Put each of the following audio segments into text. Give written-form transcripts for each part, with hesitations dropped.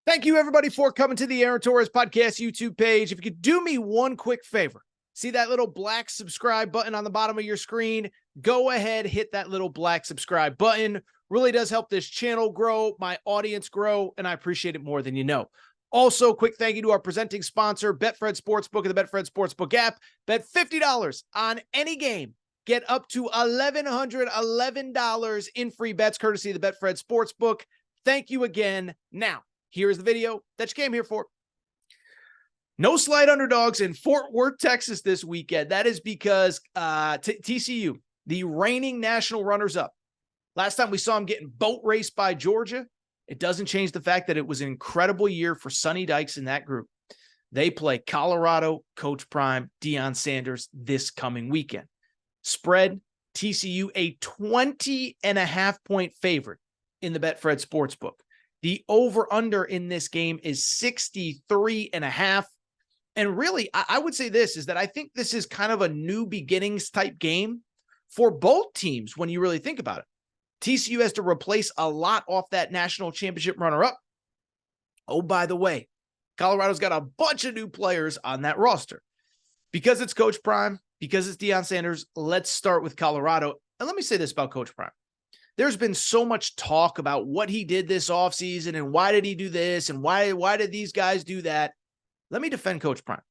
Thank you, everybody, for coming to the Aaron Torres Podcast YouTube page. If you could do me one quick favor, see that little black subscribe button on the bottom of your screen? Go ahead, hit that little black subscribe button. Really does help this channel grow, my audience grow, and I appreciate it more than you know. Also, quick thank you to our presenting sponsor, Betfred Sportsbook and the Betfred Sportsbook app. Bet $50 on any game. Get up to $1,111 in free bets courtesy of the Betfred Sportsbook. Thank you again. Now, here's the video that you came here for. No slight underdogs in Fort Worth, Texas this weekend. That is because TCU, the reigning national runners-up. Last time we saw them getting boat raced by Georgia. It doesn't change the fact that it was an incredible year for Sonny Dykes and that group. They play Colorado, Coach Prime, Deion Sanders this coming weekend. Spread, TCU a 20.5-point favorite in the Betfred Sportsbook. The over-under in this game is 63.5. And really, I would say this, is that I think this is kind of a new beginnings type game for both teams when you really think about it. TCU has to replace a lot off that national championship runner-up. Oh, by the way, Colorado's got a bunch of new players on that roster. Because it's Coach Prime, because it's Deion Sanders, let's start with Colorado. And let me say this about Coach Prime. There's been so much talk about what he did this offseason and why did he do this and why did these guys do that. Let me defend Coach Prime.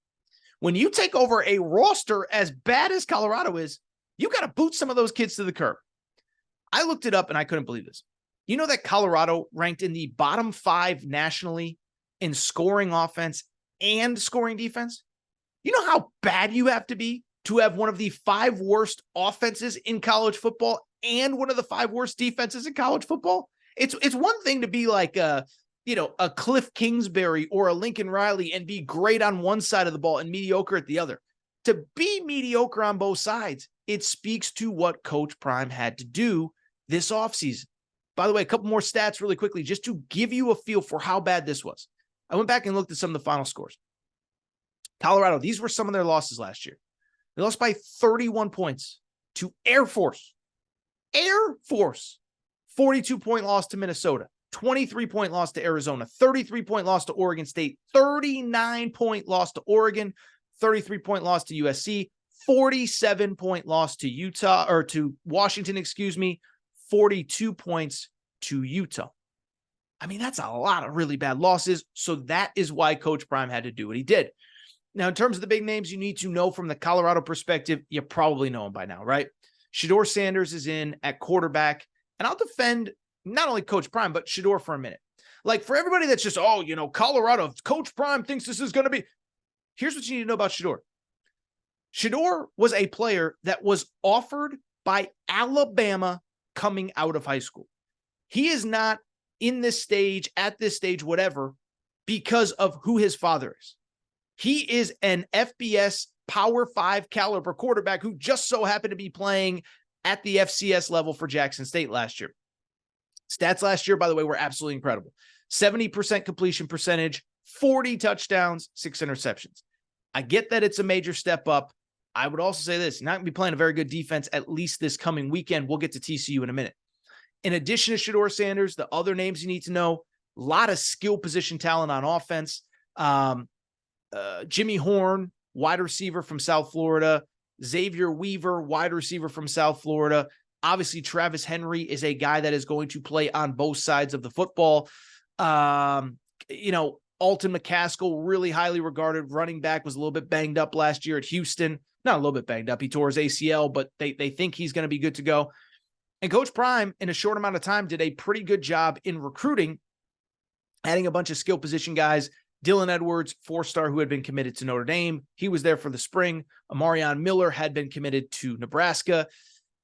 When you take over a roster as bad as Colorado is, you got to boot some of those kids to the curb. I looked it up and I couldn't believe this. You know that Colorado ranked in the bottom 5 nationally in scoring offense and scoring defense? You know how bad you have to be to have one of the 5 worst offenses in college football and one of the 5 worst defenses in college football? It's one thing to be like a Cliff Kingsbury or a Lincoln Riley and be great on one side of the ball and mediocre at the other. To be mediocre on both sides, it speaks to what Coach Prime had to do this offseason. By the way, a couple more stats really quickly, just to give you a feel for how bad this was. I went back and looked at some of the final scores. Colorado, these were some of their losses last year. They lost by 31 points to Air Force. Air Force. 42-point loss to Minnesota. 23-point loss to Arizona. 33-point loss to Oregon State. 39-point loss to Oregon. 33-point loss to USC. 47-point loss to Utah, or to Washington, 42 points to Utah. I mean, that's a lot of really bad losses. So that is why Coach Prime had to do what he did. Now, in terms of the big names you need to know from the Colorado perspective, you probably know them by now, right? Shedeur Sanders is in at quarterback. And I'll defend not only Coach Prime, but Shedeur for a minute. Like, for everybody that's just, Colorado, Coach Prime thinks this is going to be. Here's what you need to know about Shedeur. Shedeur was a player that was offered by Alabama coming out of high school. He is not in this stage, at this stage, whatever, because of who his father is. He is an FBS Power 5 caliber quarterback who just so happened to be playing at the FCS level for Jackson State last year. Stats last year, by the way, were absolutely incredible. 70% completion percentage, 40 touchdowns, 6 interceptions. I get that it's a major step up. I would also say this, not going to be playing a very good defense, at least this coming weekend. We'll get to TCU in a minute. In addition to Shedeur Sanders, the other names you need to know, a lot of skill position talent on offense. Jimmy Horn, wide receiver from South Florida. Xavier Weaver, wide receiver from South Florida. Obviously, Travis Henry is a guy that is going to play on both sides of the football. Alton McCaskill, really highly regarded running back, was a little bit banged up last year at Houston. Not a little bit banged up. He tore his ACL, but they think he's going to be good to go. And Coach Prime, in a short amount of time, did a pretty good job in recruiting, adding a bunch of skill position guys. Dylan Edwards, 4-star, who had been committed to Notre Dame. He was there for the spring. Amarion Miller had been committed to Nebraska.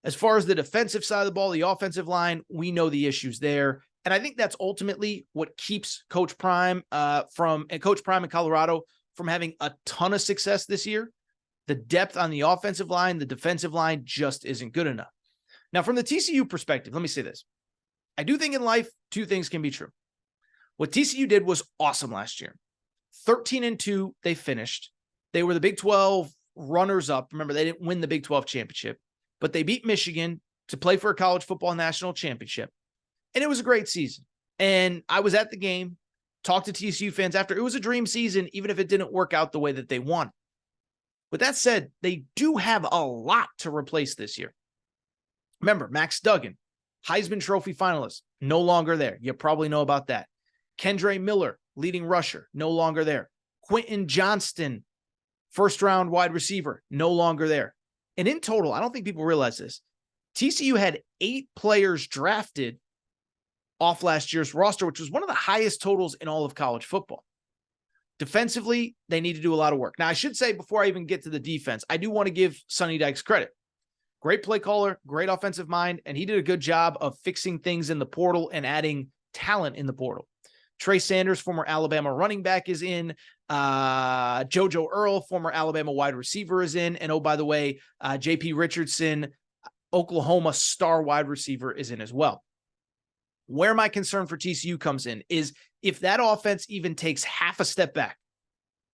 As far as the defensive side of the ball, the offensive line, we know the issues there. And I think that's ultimately what keeps Coach Prime Coach Prime in Colorado from having a ton of success this year. The depth on the offensive line, the defensive line just isn't good enough. Now, from the TCU perspective, let me say this. I do think in life, 2 things can be true. What TCU did was awesome last year. 13-2, they finished. They were the Big 12 runners-up. Remember, they didn't win the Big 12 championship, but they beat Michigan to play for a college football national championship. And it was a great season. And I was at the game. talked to TCU fans after. It was a dream season, even if it didn't work out the way that they wanted. With that said, they do have a lot to replace this year. Remember, Max Duggan, Heisman Trophy finalist, no longer there. You probably know about that. Kendre Miller, leading rusher, no longer there. Quentin Johnston, first-round wide receiver, no longer there. And in total, I don't think people realize this, TCU had 8 players drafted off last year's roster, which was one of the highest totals in all of college football. Defensively, they need to do a lot of work. Now, I should say, before I even get to the defense, I do want to give Sonny Dykes credit. Great play caller, great offensive mind, and he did a good job of fixing things in the portal and adding talent in the portal. Trey Sanders, former Alabama running back, is in. JoJo Earl, former Alabama wide receiver, is in. And oh, by the way, JP Richardson, Oklahoma star wide receiver, is in as well. Where my concern for TCU comes in is if that offense even takes half a step back.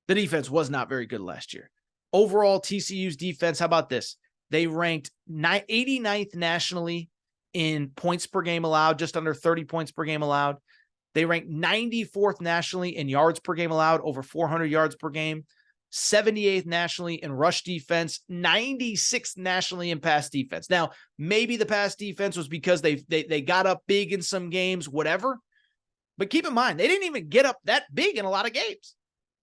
The defense was not very good last year. Overall, TCU's defense, how about this? They ranked 89th nationally in points per game allowed, just under 30 points per game allowed. They ranked 94th nationally in yards per game allowed, over 400 yards per game. 78th nationally in rush defense, 96th nationally in pass defense. Now, maybe the pass defense was because they got up big in some games, whatever. But keep in mind, they didn't even get up that big in a lot of games.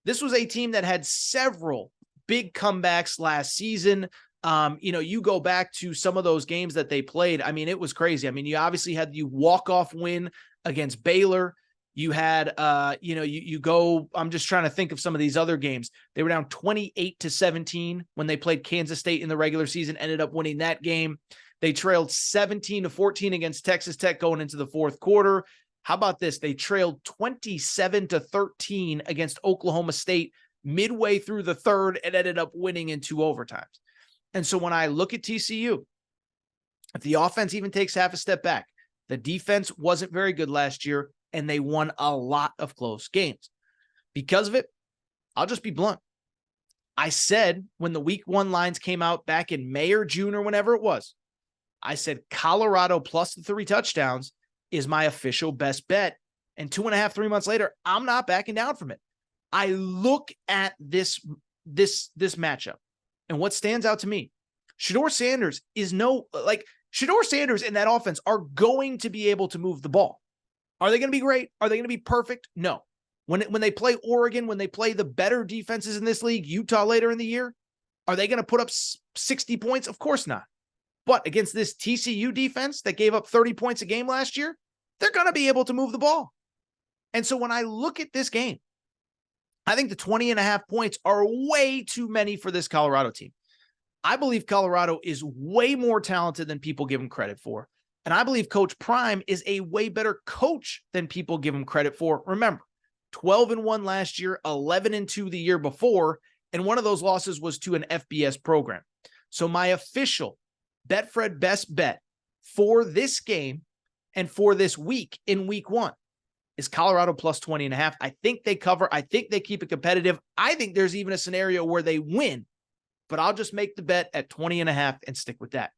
This was a team that had several big comebacks last season. You go back to some of those games that they played. I mean, it was crazy. I mean, you obviously had the walk-off win against Baylor. You had, I'm just trying to think of some of these other games. They were down 28-17 when they played Kansas State in the regular season, ended up winning that game. They trailed 17-14 against Texas Tech going into the fourth quarter. How about this? They trailed 27-13 against Oklahoma State midway through the third and ended up winning in 2 overtimes. And so when I look at TCU, if the offense even takes half a step back, the defense wasn't very good last year, and they won a lot of close games. Because of it, I'll just be blunt. I said when the week 1 lines came out back in May or June or whenever it was, I said Colorado plus the 3 touchdowns is my official best bet. And 2.5, 3 months later, I'm not backing down from it. I look at this matchup, and what stands out to me, Shedeur Sanders Shedeur Sanders and that offense are going to be able to move the ball. Are they going to be great? Are they going to be perfect? No. When they play Oregon, when they play the better defenses in this league, Utah later in the year, are they going to put up 60 points? Of course not. But against this TCU defense that gave up 30 points a game last year, they're going to be able to move the ball. And so when I look at this game, I think the 20.5 points are way too many for this Colorado team. I believe Colorado is way more talented than people give them credit for. And I believe Coach Prime is a way better coach than people give him credit for. Remember, 12-1 last year, 11-2 the year before, and one of those losses was to an FBS program. So my official Betfred best bet for this game and for this week in week 1 is Colorado plus 20.5. I think they cover. I think they keep it competitive. I think there's even a scenario where they win, but I'll just make the bet at 20.5 and stick with that.